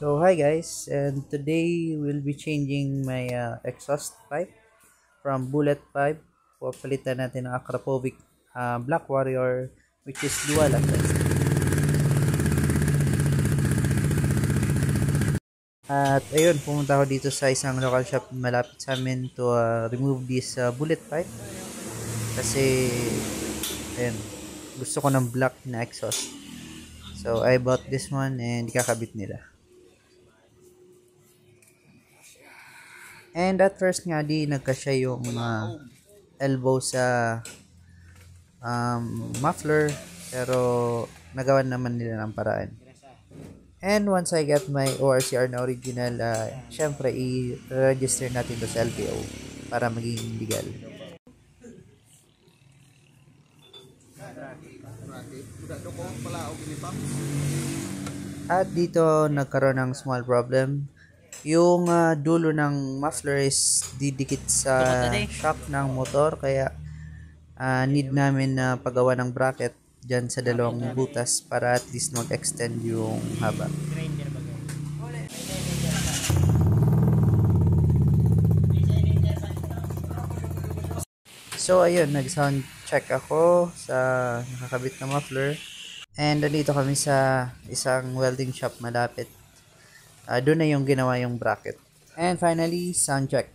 So hi guys, and today we'll be changing my exhaust pipe from bullet pipe. Papalitan natin ng Akrapovic Black Warrior, which is dual exhaust. At ayun, pumunta ako dito sa isang local shop malapit sa amin to remove this bullet pipe. Kasi ayun, gusto ko ng black na exhaust. So I bought this one and ikakabit nila. And at first nga di nagkasya yung elbow sa muffler, pero nagawan naman nila ng paraan. And once I get my ORCR na original, syempre i-register natin to sa LTO para maging legal. At dito nagkaroon ng small problem. Yung dulo ng muffler is didikit sa shock ng motor, kaya need namin na pagawa ng bracket dyan sa dalawang butas para at least mag-extend yung haba. So ayun, nag-sound check ako sa nakakabit na muffler. And nandito kami sa isang welding shop malapit. Doon na yung ginawa yung bracket. And finally, sound check.